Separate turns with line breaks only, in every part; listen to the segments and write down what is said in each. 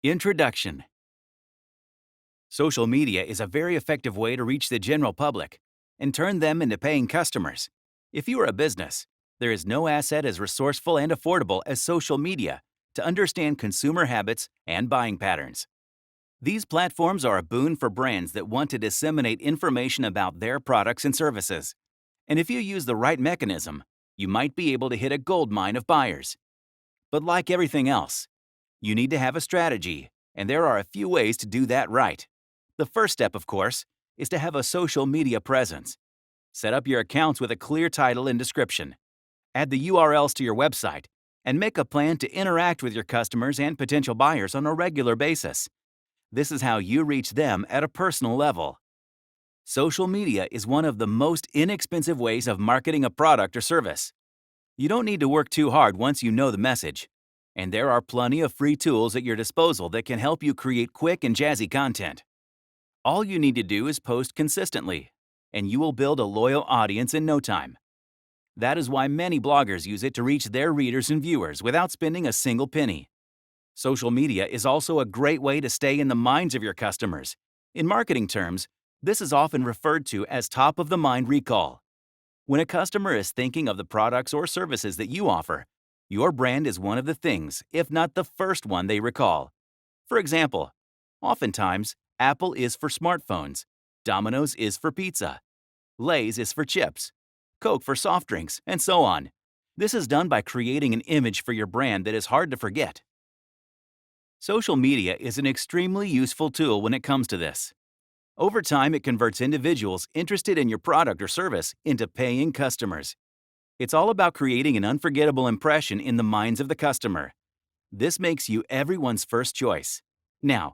Introduction. Social media is a very effective way to reach the general public and turn them into paying customers. If you are a business, there is no asset as resourceful and affordable as social media to understand consumer habits and buying patterns. These platforms are a boon for brands that want to disseminate information about their products and services. And if you use the right mechanism, you might be able to hit a gold mine of buyers. But like everything else, you need to have a strategy, and there are a few ways to do that right. The first step, of course, is to have a social media presence. Set up your accounts with a clear title and description. Add the URLs to your website, and make a plan to interact with your customers and potential buyers on a regular basis. This is how you reach them at a personal level. Social media is one of the most inexpensive ways of marketing a product or service. You don't need to work too hard once you know the message. And there are plenty of free tools at your disposal that can help you create quick and jazzy content. All you need to do is post consistently, and you will build a loyal audience in no time. That is why many bloggers use it to reach their readers and viewers without spending a single penny. Social media is also a great way to stay in the minds of your customers. In marketing terms, this is often referred to as top-of-the-mind recall. When a customer is thinking of the products or services that you offer, your brand is one of the things, if not the first one they recall. For example, oftentimes, Apple is for smartphones, Domino's is for pizza, Lay's is for chips, Coke for soft drinks, and so on. This is done by creating an image for your brand that is hard to forget. Social media is an extremely useful tool when it comes to this. Over time, it converts individuals interested in your product or service into paying customers. It's all about creating an unforgettable impression in the minds of the customer. This makes you everyone's first choice. Now,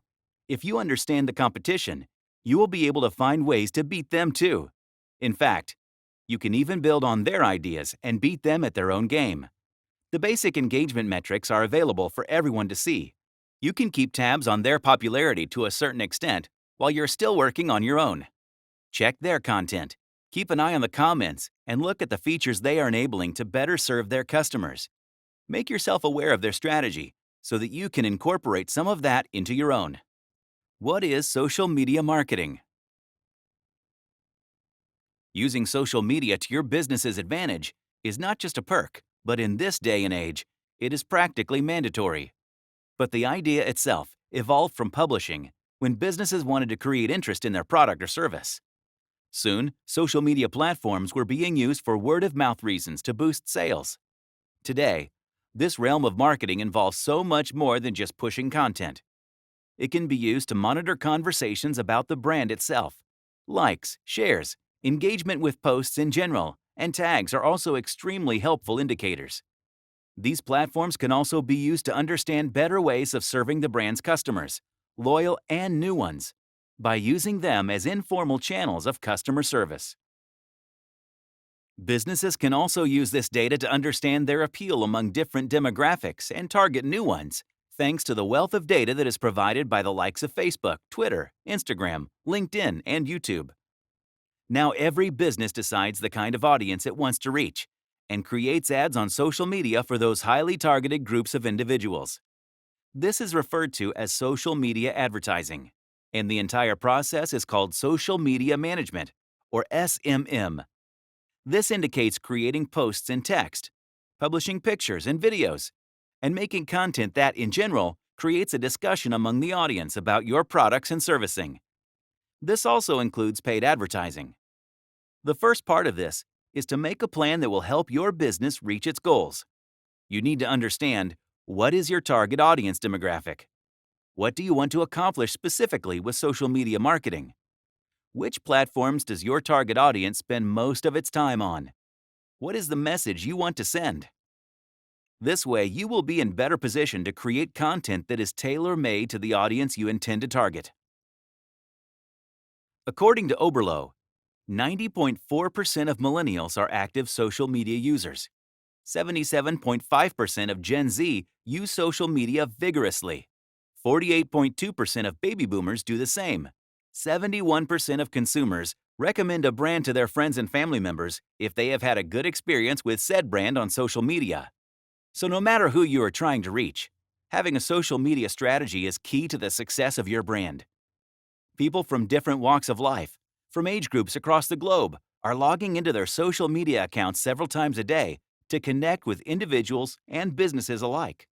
if you understand the competition, you will be able to find ways to beat them too. In fact, you can even build on their ideas and beat them at their own game. The basic engagement metrics are available for everyone to see. You can keep tabs on their popularity to a certain extent while you're still working on your own. Check their content. Keep an eye on the comments and look at the features they are enabling to better serve their customers. Make yourself aware of their strategy so that you can incorporate some of that into your own. What is social media marketing? Using social media to your business's advantage is not just a perk, but in this day and age, it is practically mandatory. But the idea itself evolved from publishing when businesses wanted to create interest in their product or service. Soon, social media platforms were being used for word-of-mouth reasons to boost sales. Today, this realm of marketing involves so much more than just pushing content. It can be used to monitor conversations about the brand itself. Likes, shares, engagement with posts in general, and tags are also extremely helpful indicators. These platforms can also be used to understand better ways of serving the brand's customers, loyal and new ones, by using them as informal channels of customer service. Businesses can also use this data to understand their appeal among different demographics and target new ones, thanks to the wealth of data that is provided by the likes of Facebook, Twitter, Instagram, LinkedIn, and YouTube. Now every business decides the kind of audience it wants to reach and creates ads on social media for those highly targeted groups of individuals. This is referred to as social media advertising, and the entire process is called social media management, or SMM. This indicates creating posts in text, publishing pictures and videos, and making content that, in general, creates a discussion among the audience about your products and servicing. This also includes paid advertising. The first part of this is to make a plan that will help your business reach its goals. You need to understand, what is your target audience demographic? What do you want to accomplish specifically with social media marketing? Which platforms does your target audience spend most of its time on? What is the message you want to send? This way, you will be in better position to create content that is tailor-made to the audience you intend to target. According to Oberlo, 90.4% of millennials are active social media users. 77.5% of Gen Z use social media vigorously. 48.2% of baby boomers do the same. 71% of consumers recommend a brand to their friends and family members if they have had a good experience with said brand on social media. So no matter who you are trying to reach, Having a social media strategy is key to the success of your brand. People from different walks of life, from age groups across the globe, are logging into their social media accounts several times a day to connect with individuals and businesses alike.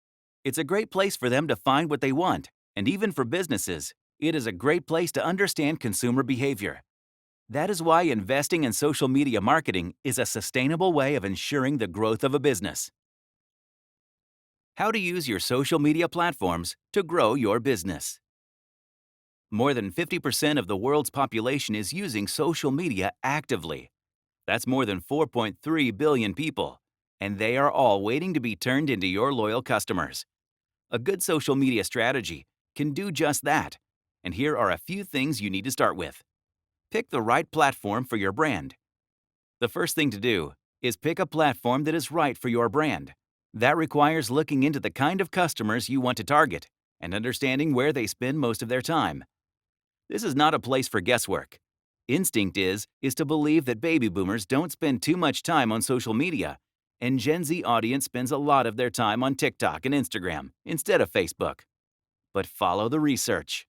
It's a great place for them to find what they want, and even for businesses, it is a great place to understand consumer behavior. That is why investing in social media marketing is a sustainable way of ensuring the growth of a business. How to use your social media platforms to grow your business. More than 50% of the world's population is using social media actively. That's more than 4.3 billion people, and they are all waiting to be turned into your loyal customers. A good social media strategy can do just that, and here are a few things you need to start with. Pick the right platform for your brand. The first thing to do is pick a platform that is right for your brand. That requires looking into the kind of customers you want to target and understanding where they spend most of their time. This is not a place for guesswork. Instinct is to believe that baby boomers don't spend too much time on social media, and Gen Z audience spends a lot of their time on TikTok and Instagram instead of Facebook. But follow the research.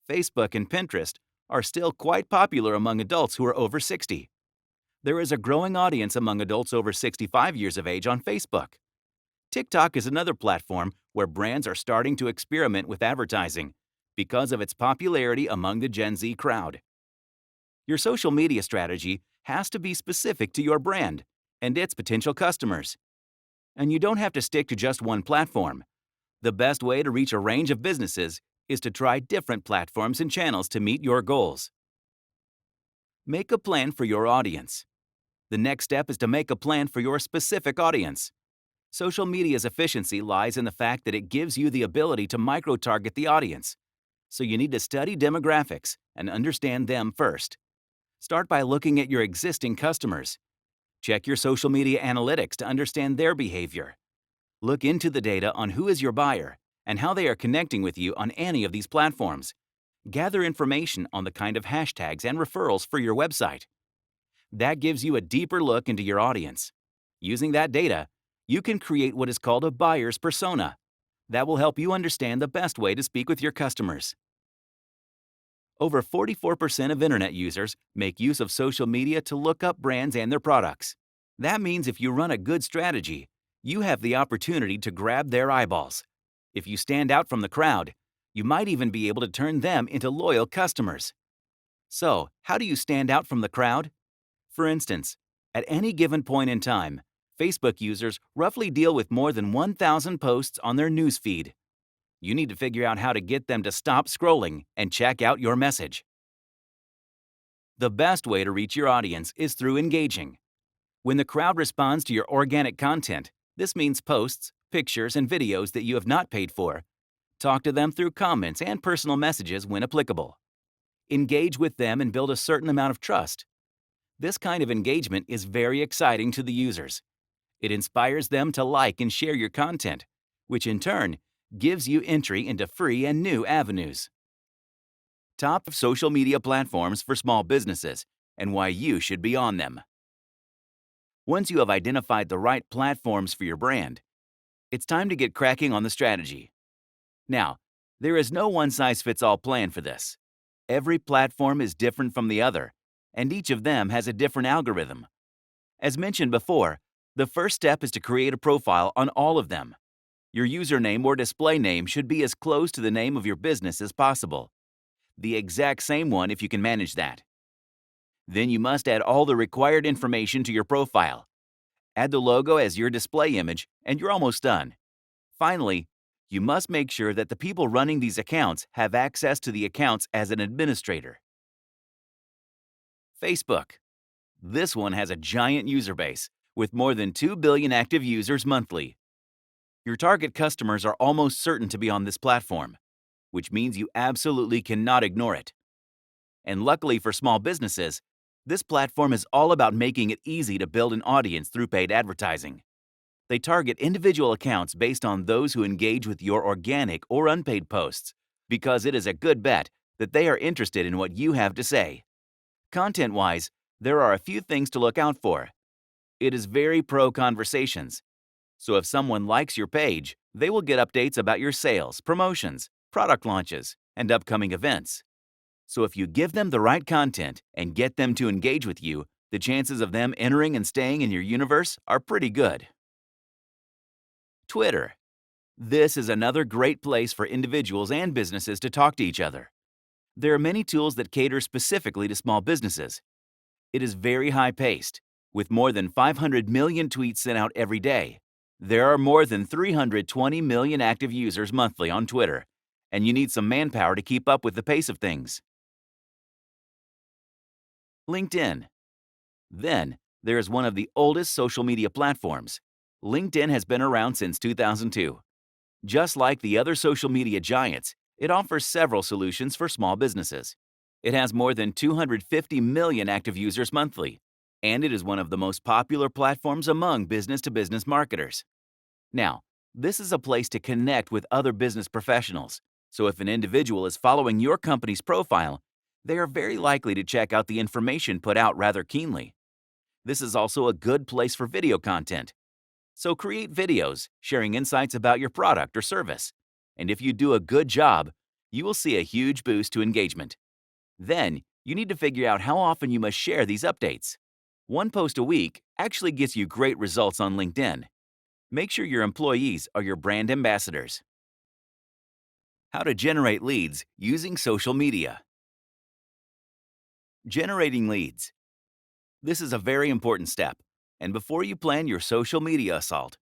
Facebook and Pinterest are still quite popular among adults who are over 60. There is a growing audience among adults over 65 years of age on Facebook. TikTok is another platform where brands are starting to experiment with advertising because of its popularity among the Gen Z crowd. Your social media strategy has to be specific to your brand and its potential customers. And you don't have to stick to just one platform. The best way to reach a range of businesses is to try different platforms and channels to meet your goals. Make a plan for your audience. The next step is to make a plan for your specific audience. Social media's efficiency lies in the fact that it gives you the ability to micro-target the audience. So you need to study demographics and understand them first. Start by looking at your existing customers. Check your social media analytics to understand their behavior. Look into the data on who is your buyer and how they are connecting with you on any of these platforms. Gather information on the kind of hashtags and referrals for your website. That gives you a deeper look into your audience. Using that data, you can create what is called a buyer's persona. That will help you understand the best way to speak with your customers. Over 44% of internet users make use of social media to look up brands and their products. That means if you run a good strategy, you have the opportunity to grab their eyeballs. If you stand out from the crowd, you might even be able to turn them into loyal customers. So, how do you stand out from the crowd? For instance, at any given point in time, Facebook users roughly deal with more than 1,000 posts on their news feed. You need to figure out how to get them to stop scrolling and check out your message. The best way to reach your audience is through engaging. When the crowd responds to your organic content, this means posts, pictures, and videos that you have not paid for. Talk to them through comments and personal messages when applicable. Engage with them and build a certain amount of trust. This kind of engagement is very exciting to the users. It inspires them to like and share your content, which in turn gives you entry into free and new avenues. Top social media platforms for small businesses and why you should be on them. Once you have identified the right platforms for your brand, it's time to get cracking on the strategy. Now, there is no one-size-fits-all plan for this. Every platform is different from the other, and each of them has a different algorithm. As mentioned before, the first step is to create a profile on all of them. Your username or display name should be as close to the name of your business as possible. The exact same one if you can manage that. Then you must add all the required information to your profile. Add the logo as your display image, and you're almost done. Finally, you must make sure that the people running these accounts have access to the accounts as an administrator. Facebook. This one has a giant user base, with more than 2 billion active users monthly. Your target customers are almost certain to be on this platform, which means you absolutely cannot ignore it. And luckily for small businesses, this platform is all about making it easy to build an audience through paid advertising. They target individual accounts based on those who engage with your organic or unpaid posts, because it is a good bet that they are interested in what you have to say. Content-wise, there are a few things to look out for. It is very pro-conversations. So if someone likes your page, They will get updates about your sales, promotions, product launches, and upcoming events. So if you give them the right content and get them to engage with you, the chances of them entering and staying in your universe are pretty good. Twitter. This is another great place for individuals and businesses to talk to each other. There are many tools that cater specifically to small businesses. It is very high-paced, with more than 500 million tweets sent out every day. There are more than 320 million active users monthly on Twitter, and you need some manpower to keep up with the pace of things. LinkedIn. Then, there is one of the oldest social media platforms. LinkedIn has been around since 2002. Just like the other social media giants, it offers several solutions for small businesses. It has more than 250 million active users monthly, and it is one of the most popular platforms among business-to-business marketers. Now, this is a place to connect with other business professionals, so if an individual is following your company's profile, they are very likely to check out the information put out rather keenly. This is also a good place for video content. So create videos sharing insights about your product or service. And if you do a good job, you will see a huge boost to engagement. Then, you need to figure out how often you must share these updates. One post a week actually gets you great results on LinkedIn. Make sure your employees are your brand ambassadors. How to generate leads using social media. Generating leads. This is a very important step. And before you plan your social media assault,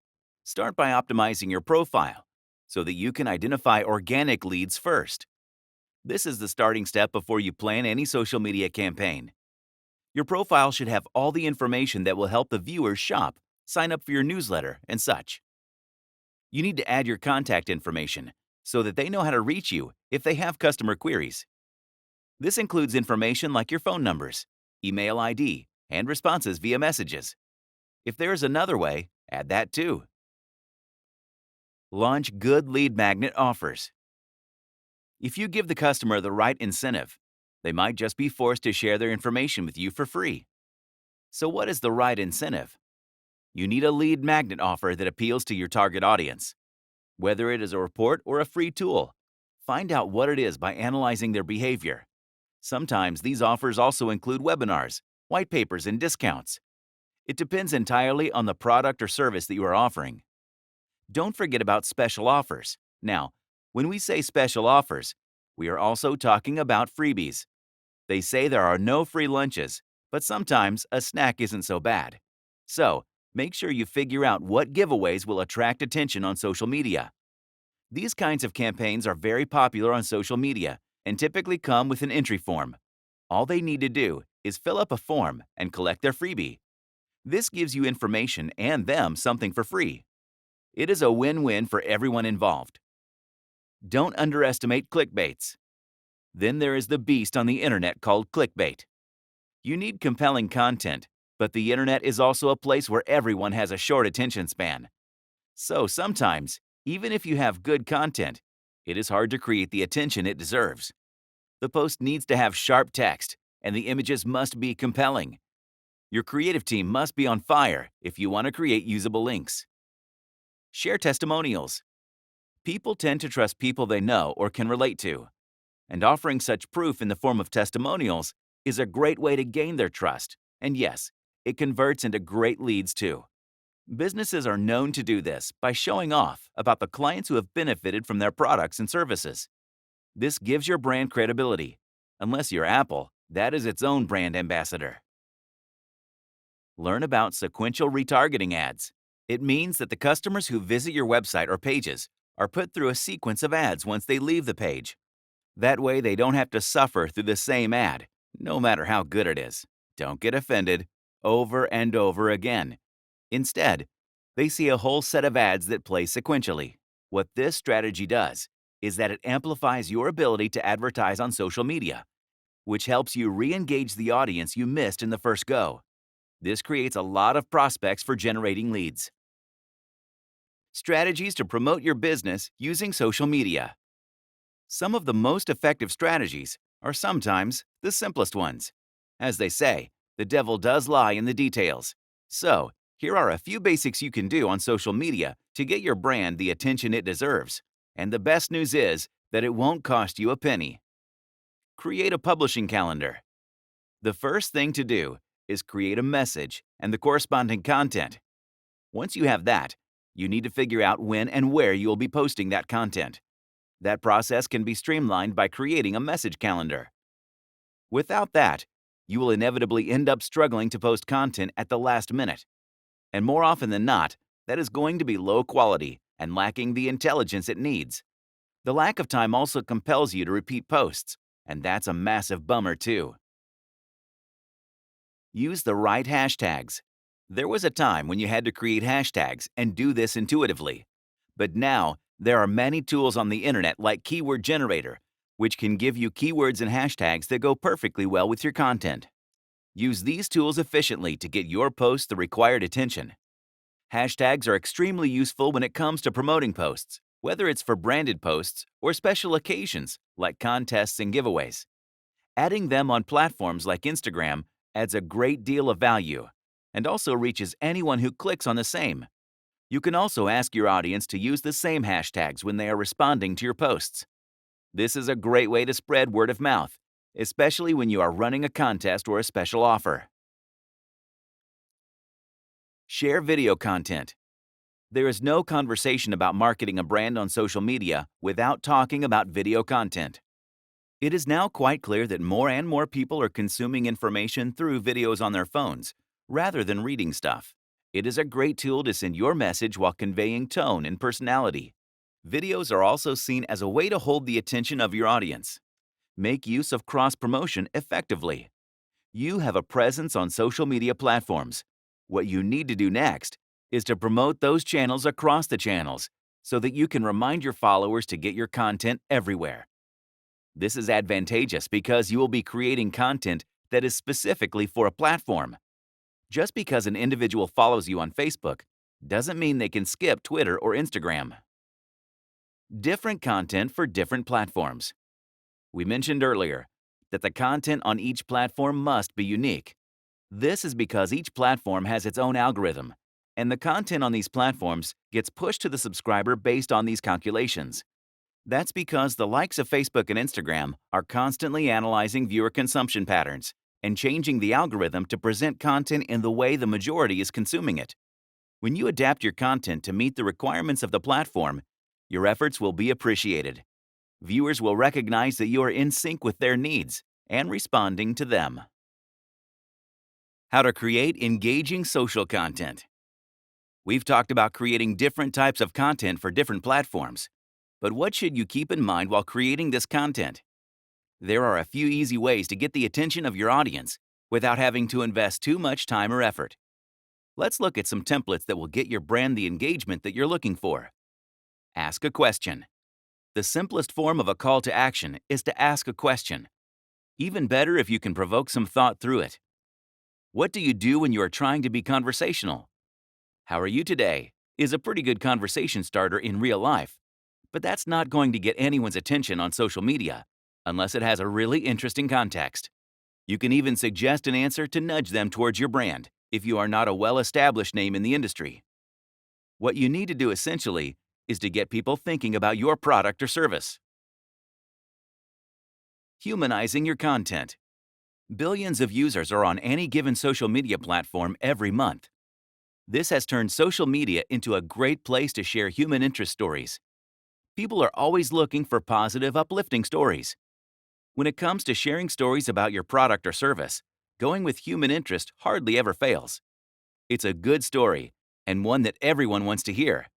start by optimizing your profile so that you can identify organic leads first. This is the starting step before you plan any social media campaign. Your profile should have all the information that will help the viewers shop, sign up for your newsletter, and such. You need to add your contact information so that they know how to reach you if they have customer queries. This includes information like your phone numbers, email ID, and responses via messages. If there is another way, add that too. Launch good lead magnet offers. If you give the customer the right incentive, they might just be forced to share their information with you for free. So what is the right incentive? You need a lead magnet offer that appeals to your target audience. Whether it is a report or a free tool, find out what it is by analyzing their behavior. Sometimes these offers also include webinars, white papers, and discounts. It depends entirely on the product or service that you are offering. Don't forget about special offers. Now, when we say special offers, we are also talking about freebies. They say there are no free lunches, but sometimes a snack isn't so bad. So, make sure you figure out what giveaways will attract attention on social media. These kinds of campaigns are very popular on social media and typically come with an entry form. All they need to do is fill up a form and collect their freebie. This gives you information and them something for free. It is a win-win for everyone involved. Don't underestimate clickbaits. Then there is the beast on the internet called clickbait. You need compelling content, but the internet is also a place where everyone has a short attention span. So sometimes, even if you have good content, it is hard to create the attention it deserves. The post needs to have sharp text, and the images must be compelling. Your creative team must be on fire if you want to create usable links. Share testimonials. People tend to trust people they know or can relate to, and offering such proof in the form of testimonials is a great way to gain their trust, and yes, it converts into great leads too. Businesses are known to do this by showing off about the clients who have benefited from their products and services. This gives your brand credibility. Unless you're Apple, that is its own brand ambassador. Learn about sequential retargeting ads. It means that the customers who visit your website or pages are put through a sequence of ads once they leave the page. That way they don't have to suffer through the same ad, no matter how good it is. Don't get offended, over and over again. Instead, they see a whole set of ads that play sequentially. What this strategy does is that it amplifies your ability to advertise on social media, which helps you re-engage the audience you missed in the first go. This creates a lot of prospects for generating leads. Strategies to promote your business using social media. Some of the most effective strategies are sometimes the simplest ones. As they say, the devil does lie in the details. So, Here are a few basics you can do on social media to get your brand the attention it deserves. And the best news is that it won't cost you a penny. Create a publishing calendar. The first thing to do is create a message and the corresponding content. Once you have that, you need to figure out when and where you will be posting that content. That process can be streamlined by creating a message calendar. Without that, you will inevitably end up struggling to post content at the last minute. And more often than not, that is going to be low quality and lacking the intelligence it needs. The lack of time also compels you to repeat posts, and that's a massive bummer too. Use the right hashtags. There was a time when you had to create hashtags and do this intuitively. But now, there are many tools on the internet like Keyword Generator, which can give you keywords and hashtags that go perfectly well with your content. Use these tools efficiently to get your posts the required attention. Hashtags are extremely useful when it comes to promoting posts, whether it's for branded posts or special occasions like contests and giveaways. Adding them on platforms like Instagram adds a great deal of value and also reaches anyone who clicks on the same. You can also ask your audience to use the same hashtags when they are responding to your posts. This is a great way to spread word of mouth, especially when you are running a contest or a special offer. Share video content. There is no conversation about marketing a brand on social media without talking about video content. It is now quite clear that more and more people are consuming information through videos on their phones, rather than reading stuff. It is a great tool to send your message while conveying tone and personality. Videos are also seen as a way to hold the attention of your audience. Make use of cross-promotion effectively. You have a presence on social media platforms. What you need to do next is to promote those channels across the channels so that you can remind your followers to get your content everywhere. This is advantageous because you will be creating content that is specifically for a platform. Just because an individual follows you on Facebook doesn't mean they can skip Twitter or Instagram. Different content for different platforms. We mentioned earlier that the content on each platform must be unique. This is because each platform has its own algorithm, and the content on these platforms gets pushed to the subscriber based on these calculations. That's because the likes of Facebook and Instagram are constantly analyzing viewer consumption patterns and changing the algorithm to present content in the way the majority is consuming it. When you adapt your content to meet the requirements of the platform, your efforts will be appreciated. Viewers will recognize that you are in sync with their needs and responding to them. How to create engaging social content. We've talked about creating different types of content for different platforms. But what should you keep in mind while creating this content? There are a few easy ways to get the attention of your audience without having to invest too much time or effort. Let's look at some templates that will get your brand the engagement that you're looking for. Ask a question. The simplest form of a call to action is to ask a question. Even better if you can provoke some thought through it. What do you do when you are trying to be conversational? How are you today? Is a pretty good conversation starter in real life. But that's not going to get anyone's attention on social media, unless it has a really interesting context. You can even suggest an answer to nudge them towards your brand if you are not a well-established name in the industry. What you need to do essentially is to get people thinking about your product or service. Humanizing your content. Billions of users are on any given social media platform every month. This has turned social media into a great place to share human interest stories. People are always looking for positive, uplifting stories. When it comes to sharing stories about your product or service, going with human interest hardly ever fails. It's a good story, and one that everyone wants to hear.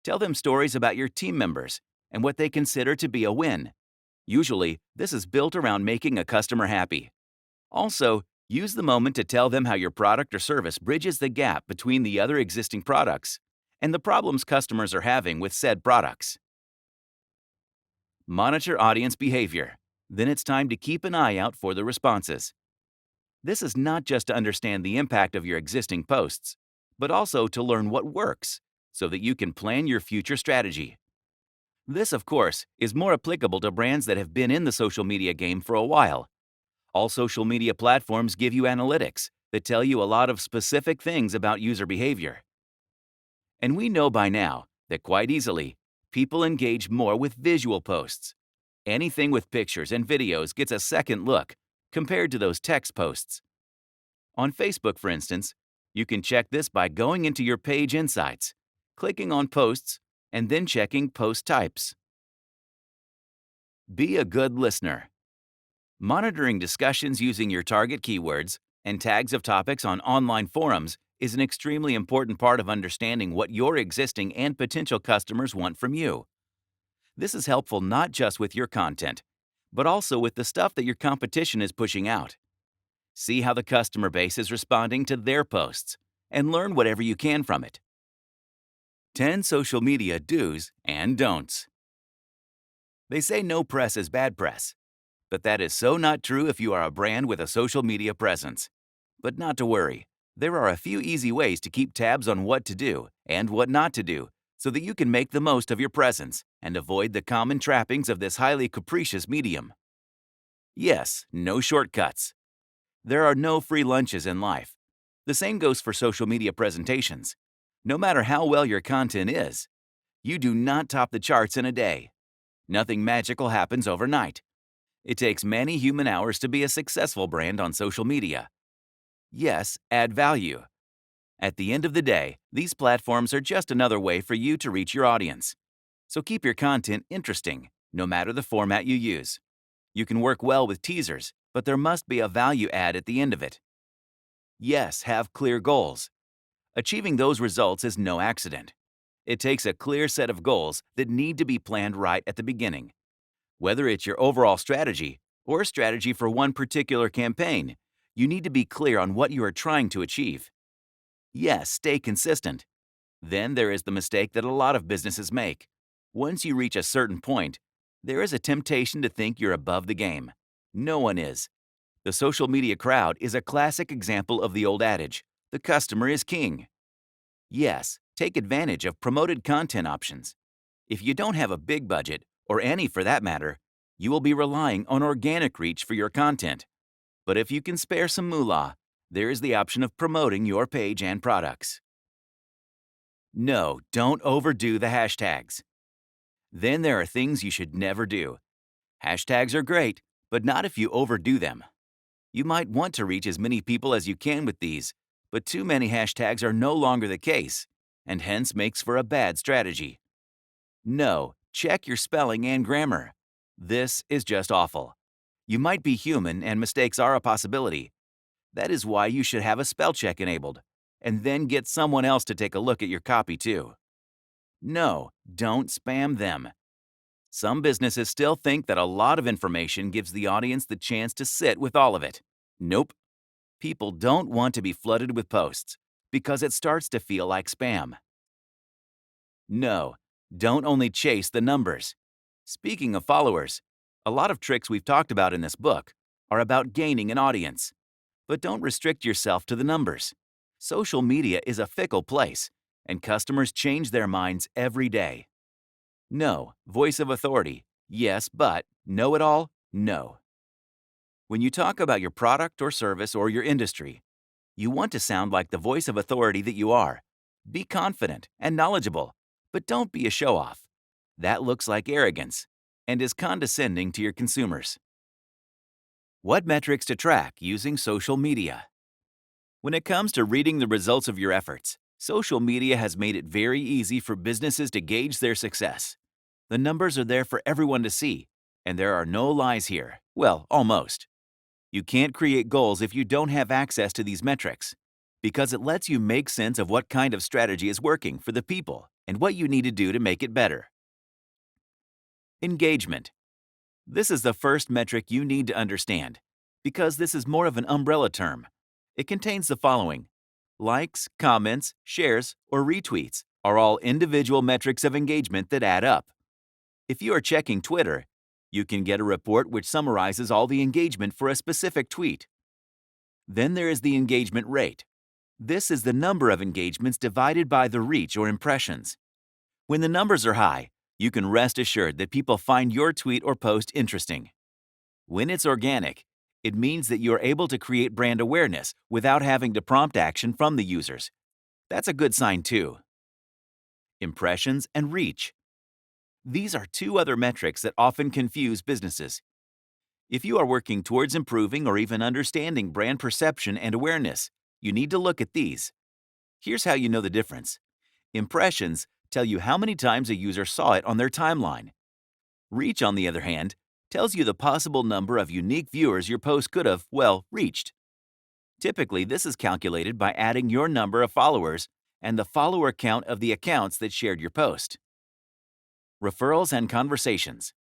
Tell them stories about your team members and what they consider to be a win. Usually, this is built around making a customer happy. Also, use the moment to tell them how your product or service bridges the gap between the other existing products and the problems customers are having with said products. Monitor audience behavior. Then it's time to keep an eye out for the responses. This is not just to understand the impact of your existing posts, but also to learn what works so that you can plan your future strategy. This, of course, is more applicable to brands that have been in the social media game for a while. All social media platforms give you analytics, that tell you a lot of specific things about user behavior. And we know by now that quite easily, people engage more with visual posts. Anything with pictures and videos gets a second look compared to those text posts. On Facebook, for instance, you can check this by going into your page insights, clicking on posts, and then checking post types. Be a good listener. Monitoring discussions using your target keywords and tags of topics on online forums is an extremely important part of understanding what your existing and potential customers want from you. This is helpful not just with your content, but also with the stuff that your competition is pushing out. See how the customer base is responding to their posts and learn whatever you can from it. 10 social media do's and don'ts. They say no press is bad press, but that is so not true if you are a brand with a social media presence. But not to worry, there are a few easy ways to keep tabs on what to do and what not to do so that you can make the most of your presence and avoid the common trappings of this highly capricious medium. Yes, no shortcuts. There are no free lunches in life. The same goes for social media presentations. No matter how well your content is, you do not top the charts in a day. Nothing magical happens overnight. It takes many human hours to be a successful brand on social media. Yes, add value. At the end of the day, these platforms are just another way for you to reach your audience. So keep your content interesting, no matter the format you use. You can work well with teasers, but there must be a value add at the end of it. Yes, have clear goals. Achieving those results is no accident. It takes a clear set of goals that need to be planned right at the beginning. Whether it's your overall strategy or a strategy for one particular campaign, you need to be clear on what you are trying to achieve. Yes, stay consistent. Then there is the mistake that a lot of businesses make. Once you reach a certain point, there is a temptation to think you're above the game. No one is. The social media crowd is a classic example of the old adage, the customer is king. Yes, take advantage of promoted content options. If you don't have a big budget, or any for that matter, you will be relying on organic reach for your content. But if you can spare some moolah, there is the option of promoting your page and products. No, don't overdo the hashtags. Then there are things you should never do. Hashtags are great, but not if you overdo them. You might want to reach as many people as you can with these, but too many hashtags are no longer the case, and hence makes for a bad strategy. No, check your spelling and grammar. This is just awful. You might be human and mistakes are a possibility. That is why you should have a spell check enabled, and then get someone else to take a look at your copy too. No, don't spam them. Some businesses still think that a lot of information gives the audience the chance to sit with all of it. Nope. People don't want to be flooded with posts because it starts to feel like spam. No, don't only chase the numbers. Speaking of followers, a lot of tricks we've talked about in this book are about gaining an audience. But don't restrict yourself to the numbers. Social media is a fickle place, and customers change their minds every day. No, voice of authority, yes, but know-it-all, no. When you talk about your product or service or your industry, you want to sound like the voice of authority that you are. Be confident and knowledgeable, but don't be a show-off. That looks like arrogance and is condescending to your consumers. What metrics to track using social media? When it comes to reading the results of your efforts, social media has made it very easy for businesses to gauge their success. The numbers are there for everyone to see, and there are no lies here. Well, almost. You can't create goals if you don't have access to these metrics, because it lets you make sense of what kind of strategy is working for the people and what you need to do to make it better. Engagement. This is the first metric you need to understand, because this is more of an umbrella term. It contains the following: likes, comments, shares, or retweets are all individual metrics of engagement that add up. If you are checking Twitter, you can get a report which summarizes all the engagement for a specific tweet. Then there is the engagement rate. This is the number of engagements divided by the reach or impressions. When the numbers are high, you can rest assured that people find your tweet or post interesting. When it's organic, It means that you're able to create brand awareness without having to prompt action from the users. That's a good sign too. Impressions and reach. These are two other metrics that often confuse businesses. If you are working towards improving or even understanding brand perception and awareness, you need to look at these. Here's how you know the difference. Impressions tell you how many times a user saw it on their timeline. Reach, on the other hand, tells you the possible number of unique viewers your post could have, well, reached. Typically, this is calculated by adding your number of followers and the follower count of the accounts that shared your post. Referrals and conversations.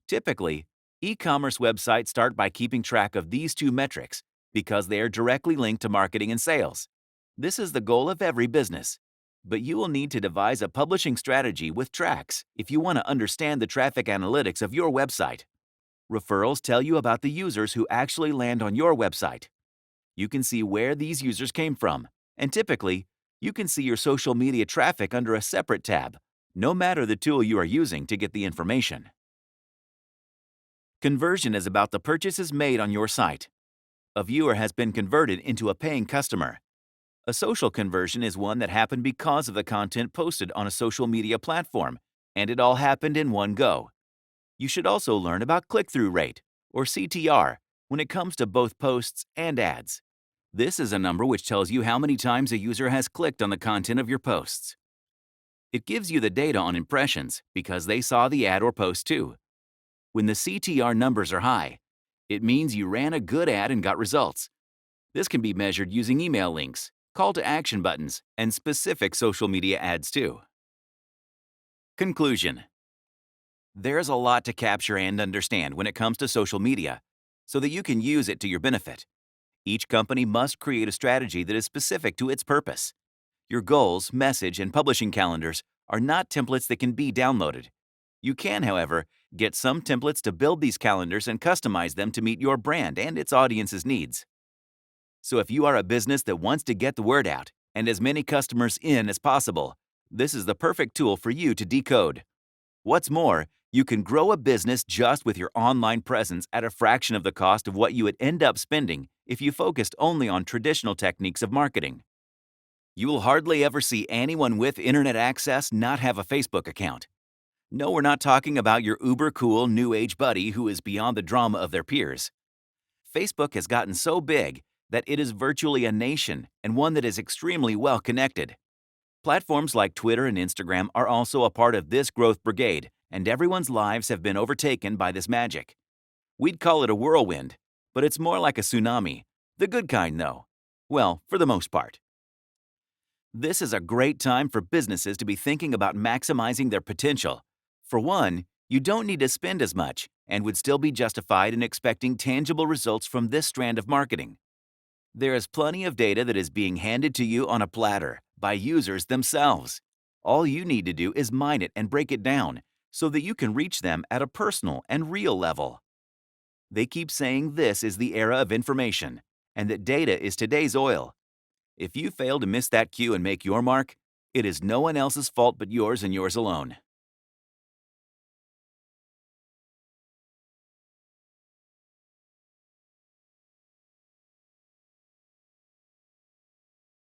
Typically, e-commerce websites start by keeping track of these two metrics because they are directly linked to marketing and sales. This is the goal of every business. But you will need to devise a publishing strategy with tracks if you want to understand the traffic analytics of your website. Referrals tell you about the users who actually land on your website. You can see where these users came from, and typically, you can see your social media traffic under a separate tab, no matter the tool you are using to get the information. Conversion is about the purchases made on your site. A viewer has been converted into a paying customer. A social conversion is one that happened because of the content posted on a social media platform, and it all happened in one go. You should also learn about click-through rate, or CTR, when it comes to both posts and ads. This is a number which tells you how many times a user has clicked on the content of your posts. It gives you the data on impressions because they saw the ad or post too. When the CTR numbers are high, it means you ran a good ad and got results. This can be measured using email links, call to action buttons, and specific social media ads too. Conclusion. There's a lot to capture and understand when it comes to social media, so that you can use it to your benefit. Each company must create a strategy that is specific to its purpose. Your goals, message, and publishing calendars are not templates that can be downloaded. You can, however, get some templates to build these calendars and customize them to meet your brand and its audience's needs. So if you are a business that wants to get the word out and as many customers in as possible, this is the perfect tool for you to decode. What's more, you can grow a business just with your online presence at a fraction of the cost of what you would end up spending if you focused only on traditional techniques of marketing. You will hardly ever see anyone with internet access not have a Facebook account. No, we're not talking about your uber-cool new age buddy who is beyond the drama of their peers. Facebook has gotten so big that it is virtually a nation and one that is extremely well connected. Platforms like Twitter and Instagram are also a part of this growth brigade, and everyone's lives have been overtaken by this magic. We'd call it a whirlwind, but it's more like a tsunami. The good kind, though. Well, for the most part. This is a great time for businesses to be thinking about maximizing their potential. For one, you don't need to spend as much and would still be justified in expecting tangible results from this strand of marketing. There is plenty of data that is being handed to you on a platter by users themselves. All you need to do is mine it and break it down so that you can reach them at a personal and real level. They keep saying this is the era of information and that data is today's oil. If you fail to miss that cue and make your mark, it is no one else's fault but yours and yours alone.